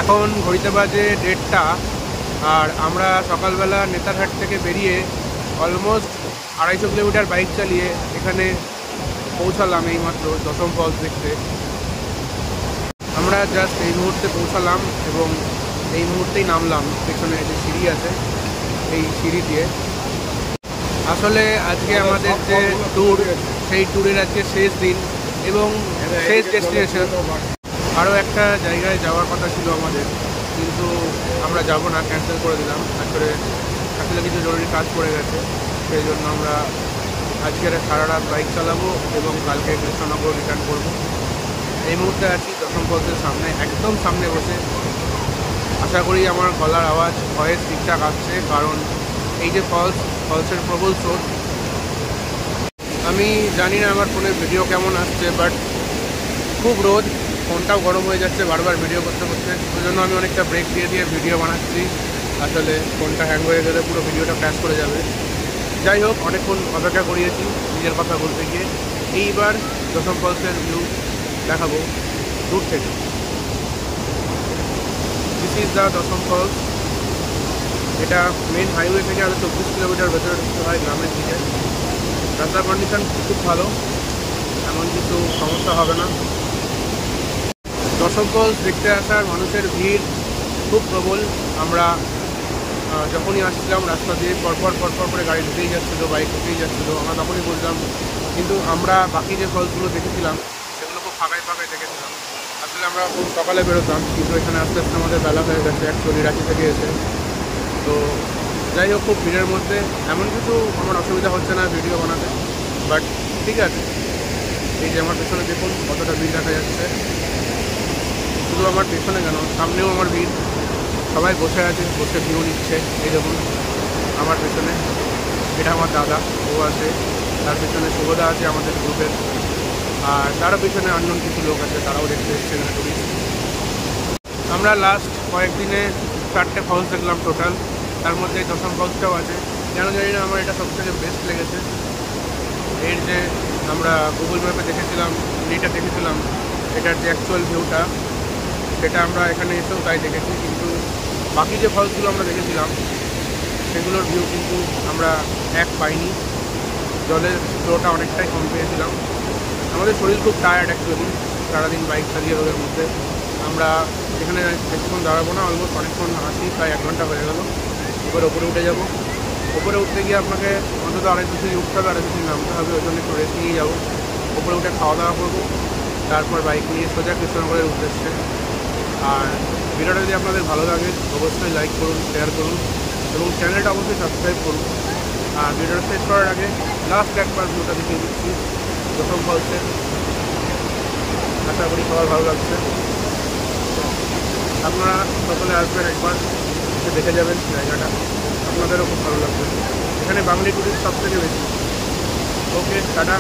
এখন ঘড়িতে বাজে 1:30 আর আমরা সকালবেলা নেতারহাট থেকে বেরিয়ে অলমোস্ট 250 কিলোমিটার বাইক চালিয়ে এখানে পৌঁছালাম এইমাত্র দশম ফলস দেখতে। আমরা জাস্ট এই মুহূর্তে পৌঁছালাম এবং এই মুহূর্তেই নামলাম পেছনে যে সিঁড়ি আছে এই সিঁড়ি দিয়ে। আসলে আজকে আমাদের যে ট্যুর সেই ট্যুরের আজকে শেষ দিন এবং শেষ ডেস্টিনেশন। আরও একটা জায়গায় যাওয়ার কথা ছিল আমাদের, কিন্তু আমরা যাব না, ক্যান্সেল করে দিলাম। আসলে কিছু জরুরি কাজ পড়ে গেছে, সেই জন্য আমরা আজকের সারা রাত বাইক চালাবো এবং কালকে কৃষ্ণনগর রিটার্ন করব। এই মুহূর্তে আছি দশম ফলসের সামনে, একদম সামনে বসে। আশা করি আমার গলার আওয়াজ ভয়েস ঠিকঠাক আসছে, কারণ এই যে ফলসের প্রবল স্রোত। আমি জানি না আমার ফোনের ভিডিও কেমন আসছে, বাট খুব রোদ, ফোনটাও গরম হয়ে যাচ্ছে বারবার ভিডিও করতে করতে। ওই জন্য আমি অনেকটা ব্রেক দিয়ে দিয়ে ভিডিও বানাচ্ছি। আসলে ফোনটা হ্যাং হয়ে গেলে পুরো ভিডিওটা ক্র্যাশ করে যাবে। যাই হোক, অনেকক্ষণ অপেক্ষা করিয়েছি নিজের কথা বলতে গিয়ে। এইবার দশম ফলসের ভিউ দেখাবো দূর থেকে। দিস ইজ দ্য দশম ফলস। এটা মেন হাইওয়ে থেকে আরও 24 কিলোমিটার ভেতরে ঢুকতে হয় গ্রামের দিকে। রাস্তার কন্ডিশন খুব ভালো, এমন কিছু সমস্যা হবে না। দশম ফলস দেখতে আসার মানুষের ভিড় খুব প্রবল। আমরা যখনই আসছিলাম রাস্তা দিয়ে পরপর করে গাড়ি ঢুকেই যাচ্ছিলো, বাইক ঢুকেই যাচ্ছিলো, আমরা তখনই বুঝলাম। কিন্তু আমরা বাকি যে ফলসগুলো দেখেছিলাম সেগুলো খুব ফাঁকায় দেখেছিলাম। আসলে আমরা খুব সকালে বেরোতাম, কিন্তু এখানে আস্তে আস্তে আমাদের বেলা হয়ে গেছে অ্যাকচুয়ালি রাঁচি থেকে এসে। তো যাই হোক, খুব ভিড়ের মধ্যে এমন কিছু আমার অসুবিধা হচ্ছে না ভিডিও বানাতে, বাট ঠিক আছে। এই যে আমার পেছনে দেখুন কতটা ভিড় দেখা যাচ্ছে। শুধু আমার পেছনে কেন, সামনেও আমার ভিড়, সবাই বসে আছে, বসে ভিউ নিচ্ছে। এই দেখুন আমার পেছনে, এটা আমার দাদা, ও আছে। তার পেছনে শুভদা আছে আমাদের গ্রুপের, আর তারও পেছনে আননোন কিছু লোক আছে, তারাও দেখতে এসছে এখানে টুরিস্ট। আমরা লাস্ট কয়েকদিনে 4টে ফলস দেখলাম টোটাল, তার মধ্যে এই দশম ফলসটাও আছে। কেন জানি না আমার এটা সবথেকে বেস্ট লেগেছে। এর যে আমরা গুগল ম্যাপে দেখেছিলাম, এটার যে অ্যাকচুয়াল ভিউটা, সেটা আমরা এখানে এসেও তাই দেখেছি। কিন্তু বাকি যে ফলসগুলো আমরা দেখেছিলাম সেগুলোর ভিউ কিন্তু আমরা পাইনি। জলের ফ্লোটা অনেকটাই কম পেয়েছিলাম। আমাদের শরীর খুব টায়ার্ড অ্যাকচুয়ালি, সারাদিন বাইক চালিয়ে রোদের মধ্যে। আমরা এখানে বেশিক্ষণ দাঁড়াবো না, অলমোস্ট অনেকক্ষণ আসি, প্রায় 1 ঘন্টা হয়ে গেল। এবার ওপরে উঠে যাব। ওপরে উঠতে গিয়ে আপনাকে অন্তত 250 সিঁড়ি উঠতে হবে, 250 সিঁড়ি নামতে হবে। ওই জন্য একটু রেস্ট নিয়ে যাবো। ওপরে উঠে খাওয়া দাওয়া করবো, তারপর বাইক নিয়ে সোজা কৃষ্ণনগরের উদ্দেশ্যে। আর ভিডিওটা যদি আপনাদের ভালো লাগে অবশ্যই লাইক করুন, শেয়ার করুন এবং চ্যানেলটা অবশ্যই সাবস্ক্রাইব করুন। আর ভিডিওটা শেষ করার আগে লাস্ট একবার ভিডিওটা দেখিয়ে দিচ্ছি দশম ফলসের। আশা করি সবার ভালো লাগছে। আপনারা সকলে আসবেন, একবার এসে দেখে যাবেন জায়গাটা, আপনাদেরও খুব ভালো লাগবে। এখানে বাঙালি টুরিস্ট সব থেকে বেশি। ওকে, টাটা।